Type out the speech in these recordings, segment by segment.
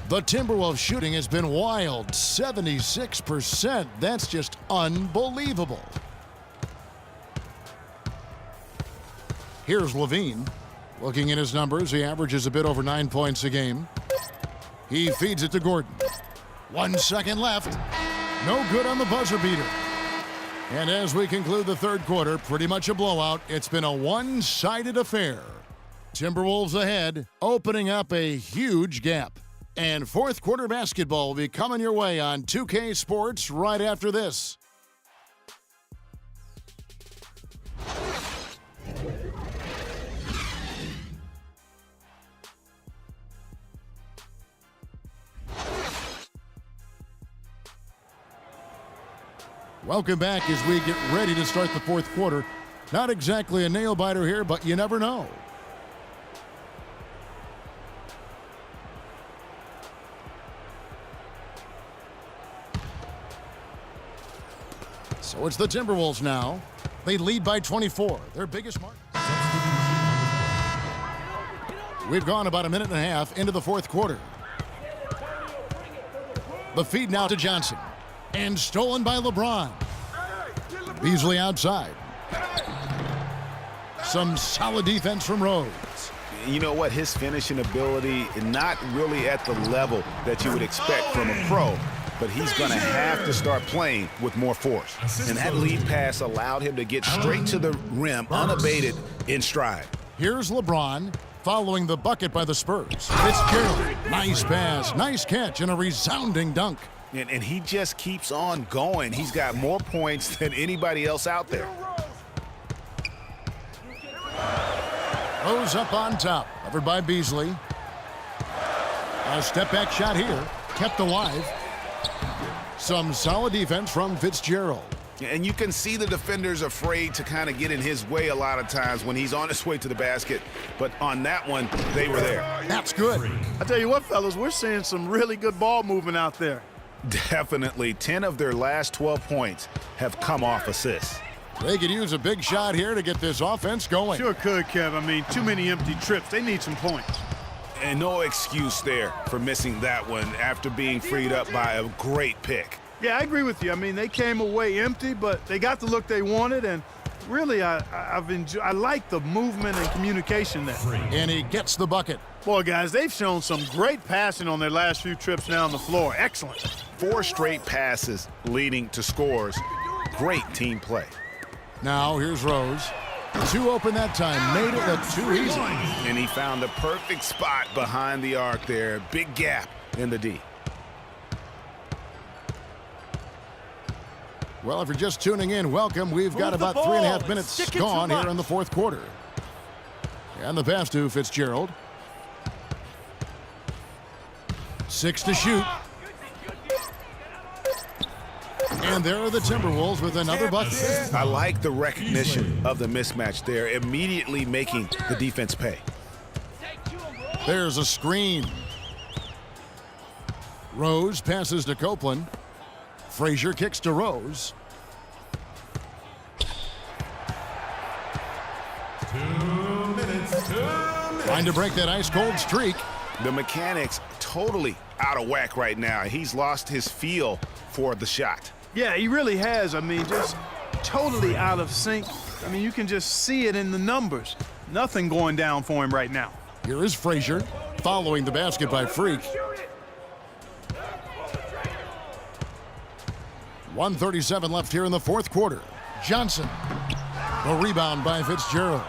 The Timberwolves shooting has been wild, 76%. That's just unbelievable. Here's Levine. Looking at his numbers, he averages a bit over 9 points a game. He feeds it to Gordon. 1 second left. No good on the buzzer beater. And as we conclude the third quarter, pretty much a blowout. It's been a one-sided affair. Timberwolves ahead, opening up a huge gap. And fourth quarter basketball will be coming your way on 2K Sports right after this. Welcome back as we get ready to start the fourth quarter. Not exactly a nail-biter here, but you never know. So it's the Timberwolves now. They lead by 24, their biggest mark. We've gone about a minute and a half into the fourth quarter. The feed now to Johnson. And stolen by LeBron. Beasley outside. Some solid defense from Rose. You know what? His finishing ability is not really at the level that you would expect from a pro, but he's going to have to start playing with more force. And that lead pass allowed him to get straight to the rim, unabated, in stride. Here's LeBron following the bucket by the Spurs. Fitzgerald, nice pass, nice catch, and a resounding dunk. And he just keeps on going. He's got more points than anybody else out there. Rose up on top, covered by Beasley. A step-back shot here, kept alive. Some solid defense from Fitzgerald. And you can see the defenders afraid to kind of get in his way a lot of times when he's on his way to the basket. But on that one, they were there. That's good. I tell you what, fellas, we're seeing some really good ball movement out there. Definitely. 10 of their last 12 points have come off assists. They could use a big shot here to get this offense going. Sure could, Kev. I mean, too many empty trips. They need some points. And no excuse there for missing that one after being freed up by a great pick. Yeah, I agree with you. I mean, they came away empty, but they got the look they wanted, and really, I like the movement and communication there. And he gets the bucket. Boy, guys, they've shown some great passing on their last few trips down the floor. Excellent. 4 straight passes leading to scores. Great team play. Now here's Rose. 2 open that time. Made it look too easy. And he found the perfect spot behind the arc there. Big gap in the D. Well, if you're just tuning in, welcome. We've got about 3.5 minutes gone here in the fourth quarter. And the pass to Fitzgerald. 6 to shoot. And there are the Timberwolves with another bucket. I like the recognition of the mismatch there, immediately making the defense pay. There's a screen. Rose passes to Copeland. Frazier kicks to Rose. 2 minutes. Trying to break that ice-cold streak. The mechanics totally out of whack right now. He's lost his feel for the shot. Yeah, he really has. I mean, just totally out of sync. I mean, you can just see it in the numbers. Nothing going down for him right now. Here is Frazier following the basket by Freak. 1:37 left here in the fourth quarter. Johnson. A rebound by Fitzgerald.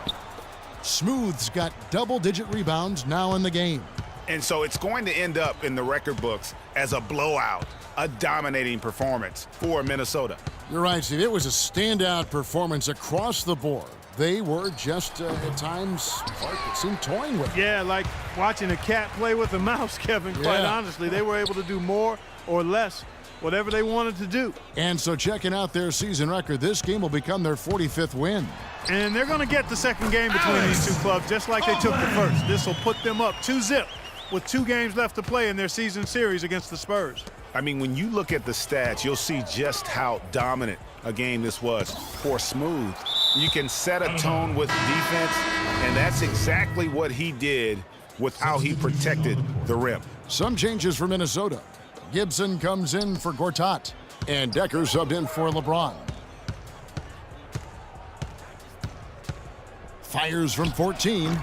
Smooth's got double-digit rebounds now in the game. And so it's going to end up in the record books as a blowout, a dominating performance for Minnesota. You're right, Steve. It was a standout performance across the board. They were just, at times, it seemed toying with it. Yeah, like watching a cat play with a mouse, Kevin, quite honestly. They were able to do more or less, whatever they wanted to do. And so checking out their season record, this game will become their 45th win. And they're going to get the second game between these two clubs just like they took the first. This will put them up 2-0 with 2 games left to play in their season series against the Spurs. I mean, when you look at the stats, you'll see just how dominant a game this was for Smooth. You can set a tone with defense, and that's exactly what he did with how he protected the rim. Some changes for Minnesota. Gibson comes in for Gortat, and Decker subbed in for LeBron. Fires from 14,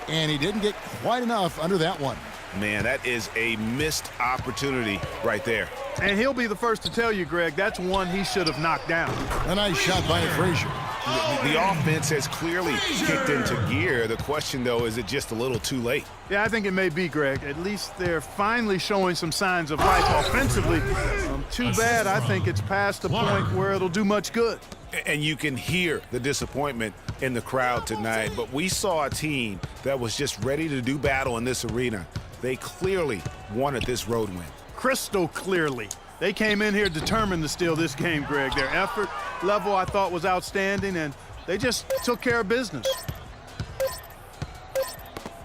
and he didn't get quite enough under that one. Man, that is a missed opportunity right there. And he'll be the first to tell you, Greg, that's one he should have knocked down. A nice shot by Frazier. The offense has clearly kicked into gear. The question, though, is it just a little too late? Yeah, I think it may be, Greg. At least they're finally showing some signs of life offensively. Too bad I think it's past the point where it'll do much good. And you can hear the disappointment in the crowd tonight. But we saw a team that was just ready to do battle in this arena. They clearly wanted this road win. Crystal clearly. They came in here determined to steal this game, Greg. Their effort level, I thought, was outstanding, and they just took care of business.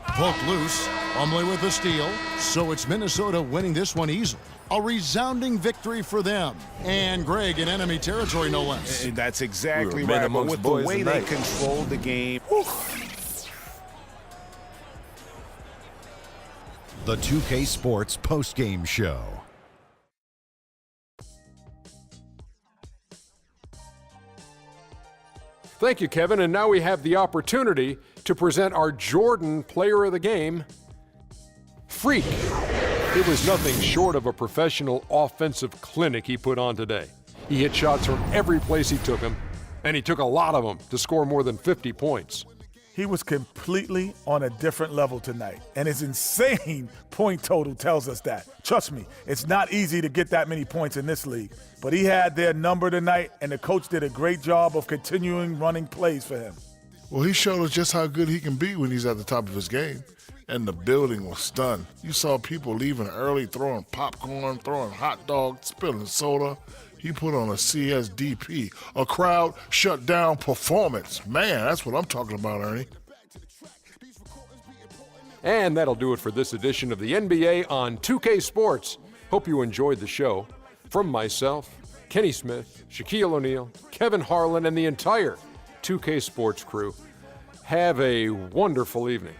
Poked loose, Plumlee with the steal. So it's Minnesota winning this one easily. A resounding victory for them. And Greg in enemy territory, no less. And that's exactly men right. But amongst with the boys way they tonight. controlled the game. The 2K Sports postgame show. Thank you, Kevin. And now we have the opportunity to present our Jordan Player of the Game, Freak. It was nothing short of a professional offensive clinic he put on today. He hit shots from every place he took them, and he took a lot of them to score more than 50 points. He was completely on a different level tonight, and his insane point total tells us that. Trust me, it's not easy to get that many points in this league, but he had their number tonight, and the coach did a great job of continuing running plays for him. Well, he showed us just how good he can be when he's at the top of his game, and the building was stunned. You saw people leaving early, throwing popcorn, throwing hot dogs, spilling soda. He put on a CSDP, a crowd shut down performance. Man, that's what I'm talking about, Ernie. And that'll do it for this edition of the NBA on 2K Sports. Hope you enjoyed the show. From myself, Kenny Smith, Shaquille O'Neal, Kevin Harlan, and the entire 2K Sports crew, have a wonderful evening.